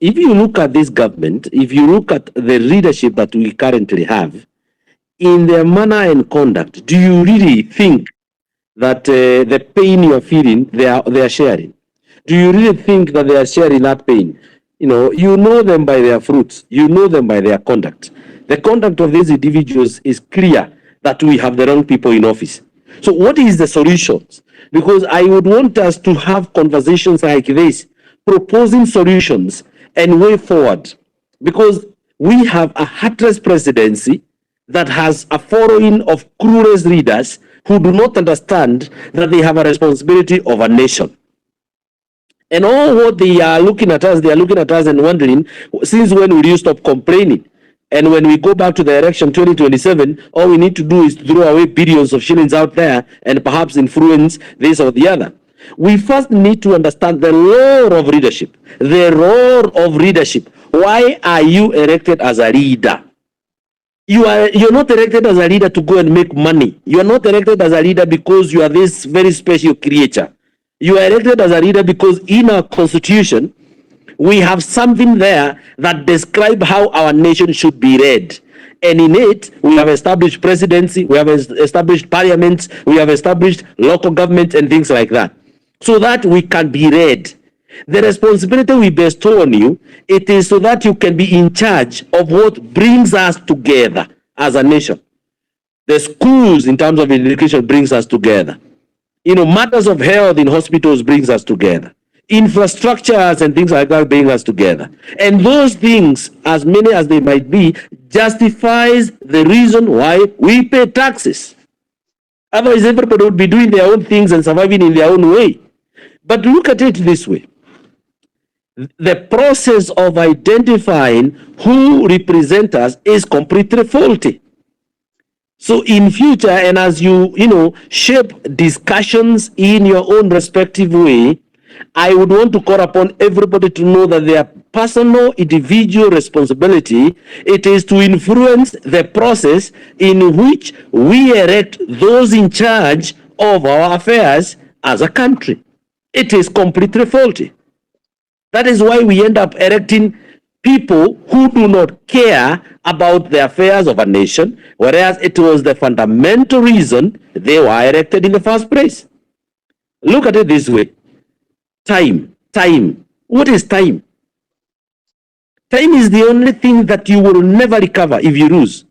if you look at this government, if you look at the leadership that we currently have, in their manner and conduct, do you really think that the pain you're feeling, they are sharing? Do you really think that they are sharing that pain? You know them by their fruits. You know them by their conduct. The conduct of these individuals is clear that we have the wrong people in office. So what is the solutions? Because I would want us to have conversations like this, proposing solutions and way forward. Because we have a heartless presidency that has a following of clueless leaders who do not understand that they have a responsibility of a nation. And all what they are looking at us, and wondering, since when will you stop complaining? And when we go back to the election 2027, all we need to do is to throw away billions of shillings out there and perhaps influence this or the other. We first need to understand the role of leadership. The role of leadership. Why are you elected as a leader? You're not elected as a leader to go and make money. You are not elected as a leader because you are this very special creature. You are elected as a leader because in our constitution, we have something there that describes how our nation should be led. And in it, we have established presidency, we have established parliaments, we have established local government and things like that, so that we can be led. The responsibility we bestow on you, it is so that you can be in charge of what brings us together as a nation. The schools, in terms of education, brings us together. Matters of health in hospitals brings us together. Infrastructures and things like that bring us together. And those things, as many as they might be, justifies the reason why we pay taxes. Otherwise, everybody would be doing their own things and surviving in their own way. But look at it this way. The process of identifying who represents us is completely faulty. So in future, and as you shape discussions in your own respective way, I would want to call upon everybody to know that their personal, individual responsibility, it is to influence the process in which we elect those in charge of our affairs as a country. It is completely faulty. That is why we end up electing people who do not care about the affairs of a nation, whereas it was the fundamental reason they were elected in the first place. Look at it this way. Time. What is time? Time is the only thing that you will never recover if you lose.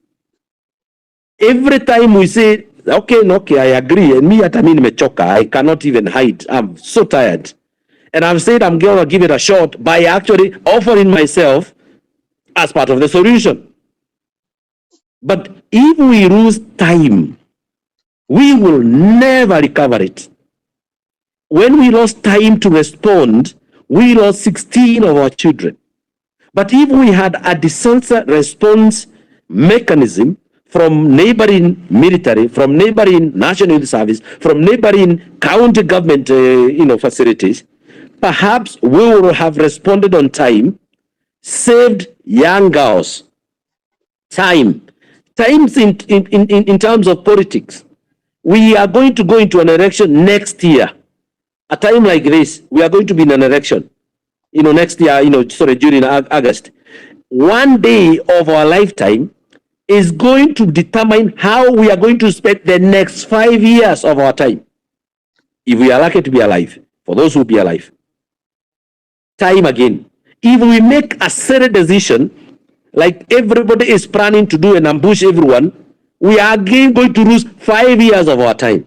Every time we say, okay, I agree. Me at mechoka, I cannot even hide. I'm so tired. And I've said I'm going to give it a shot by actually offering myself as part of the solution. But if we lose time, we will never recover it. When we lost time to respond, we lost 16 of our children. But if we had a disaster response mechanism from neighboring military, from neighboring national youth service, from neighboring county government facilities, perhaps we will have responded on time, saved young girls. Times in terms of politics. We are going to go into an election next year. A time like this, we are going to be in an election. Next year, during August. One day of our lifetime is going to determine how we are going to spend the next 5 years of our time. If we are lucky to be alive, for those who will be alive. Time again. If we make a silly decision, like everybody is planning to do and ambush everyone, we are again going to lose 5 years of our time.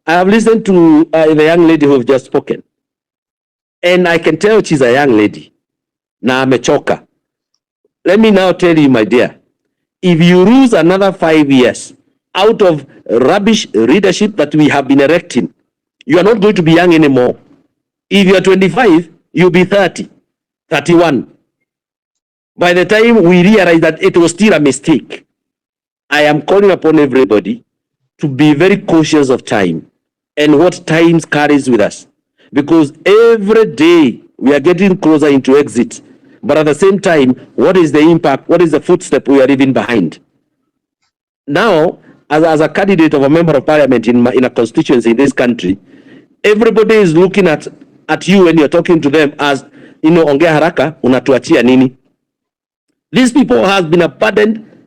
I have listened to the young lady who have just spoken. And I can tell she's a young lady. Now I'm a choker. Let me now tell you, my dear, if you lose another 5 years out of rubbish leadership that we have been erecting, you are not going to be young anymore. If you are 25, you'll be 30, 31. By the time we realize that it was still a mistake, I am calling upon everybody to be very cautious of time and what time carries with us. Because every day we are getting closer into exit. But at the same time, what is the impact? What is the footstep we are leaving behind? Now, as a candidate of a member of parliament in a constituency in this country, everybody is looking at you when you're talking to them as ongea haraka, unatuachia nini? These people has been abandoned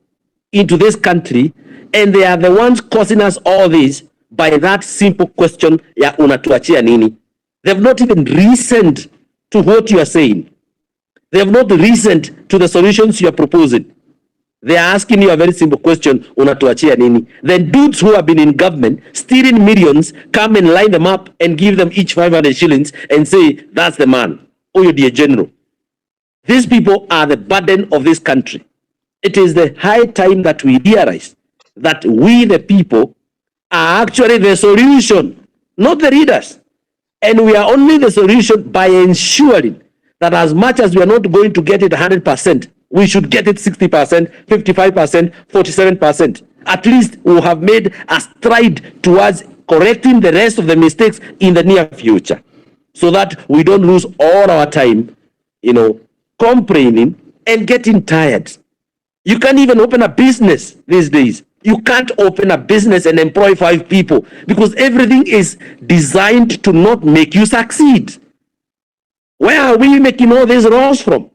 into this country, and they are the ones causing us all this by that simple question ya unatuachia nini. They have not even listened to what you are saying. They have not listened to the solutions you are proposing. They are asking you a very simple question, unatuachia nini? Then dudes who have been in government, stealing millions, come and line them up and give them each 500 shillings and say, that's the man. Oh, you're the general. These people are the burden of this country. It is the high time that we realize that we, the people, are actually the solution, not the leaders. And we are only the solution by ensuring that as much as we are not going to get it 100%, we should get it 60%, 55%, 47%. At least we have made a stride towards correcting the rest of the mistakes in the near future, so that we don't lose all our time, complaining and getting tired. You can't even open a business these days. You can't open a business and employ 5 people because everything is designed to not make you succeed. Where are we making all these laws from?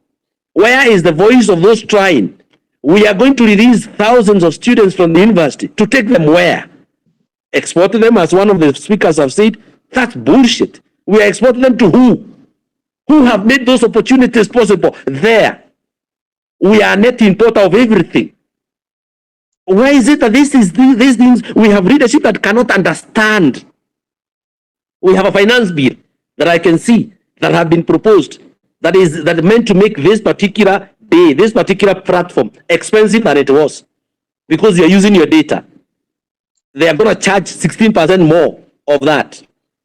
Where is the voice of those trying? We are going to release thousands of students from the university. To take them where? Export them, as one of the speakers have said? That's bullshit. We are exporting them to who? Who have made those opportunities possible? There. We are net importer of everything. Why is it that these things, we have leadership that cannot understand? We have a finance bill that I can see that have been proposed that is meant to make this particular day, this particular platform expensive than it was because you're using your data. They are going to charge 16% more of that.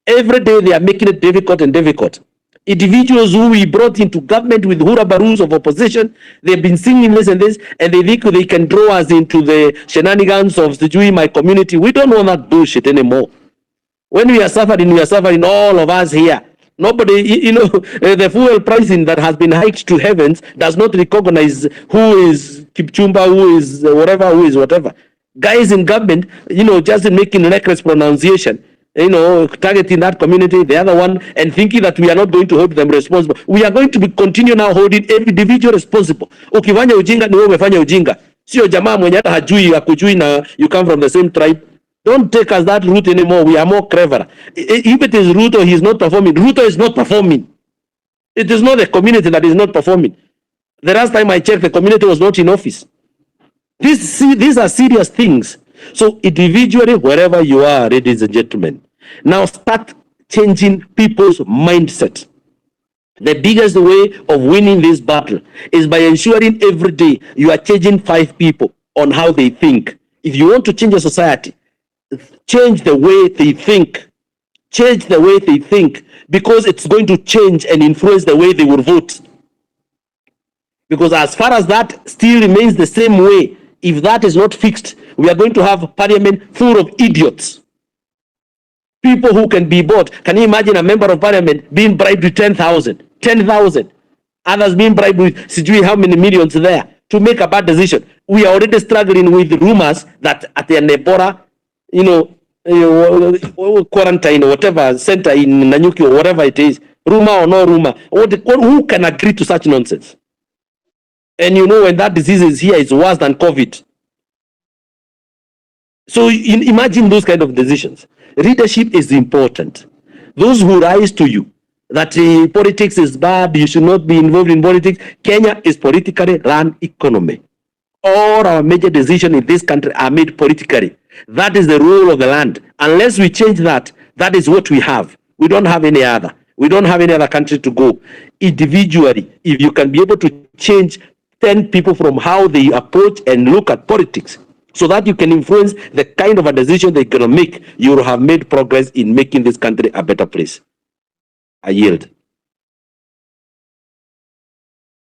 Every day they are making it difficult and difficult. Individuals who we brought into government with hurabaroos of opposition, they've been singing this and this, and they think they can draw us into the shenanigans of the my community. We don't want that bullshit anymore. When we are suffering, all of us here. Nobody, the fuel pricing that has been hiked to heavens does not recognize who is Kipchumba, who is whatever. Guys in government, just making reckless pronunciation, targeting that community, the other one, and thinking that we are not going to hold them responsible. We are going to continue now holding every individual responsible. Ukifanya ujinga ni wewe umefanya ujinga. Sio jamaa mwenye hata hajui akujui na you come from the same tribe. Don't take us that route anymore. We are more clever. If it is Ruto, he is not performing. Ruto is not performing. It is not the community that is not performing. The last time I checked, the community was not in office. These are serious things. So individually, wherever you are, ladies and gentlemen, now start changing people's mindset. The biggest way of winning this battle is by ensuring every day you are changing 5 people on how they think. If you want to change a society, change the way they think. Change the way they think, because it's going to change and influence the way they will vote. Because as far as that still remains the same way, if that is not fixed, we are going to have parliament full of idiots. People who can be bought. Can you imagine a member of parliament being bribed with 10,000? 10,000. Others being bribed with sijui how many millions there to make a bad decision. We are already struggling with rumors that at the Ebola, quarantine or whatever center in Nanyuki or whatever it is, rumor or no rumor, who can agree to such nonsense? And when that disease is here, it's worse than COVID. So imagine those kind of decisions. Leadership is important. Those who rise to you that politics is bad, you should not be involved in politics. Kenya is politically run economy. All our major decisions in this country are made politically. That is the rule of the land. Unless we change that, that is what we have. We don't have any other. We don't have any other country to go. Individually, if you can be able to change 10 people from how they approach and look at politics, so that you can influence the kind of a decision they're going to make, you will have made progress in making this country a better place. I yield.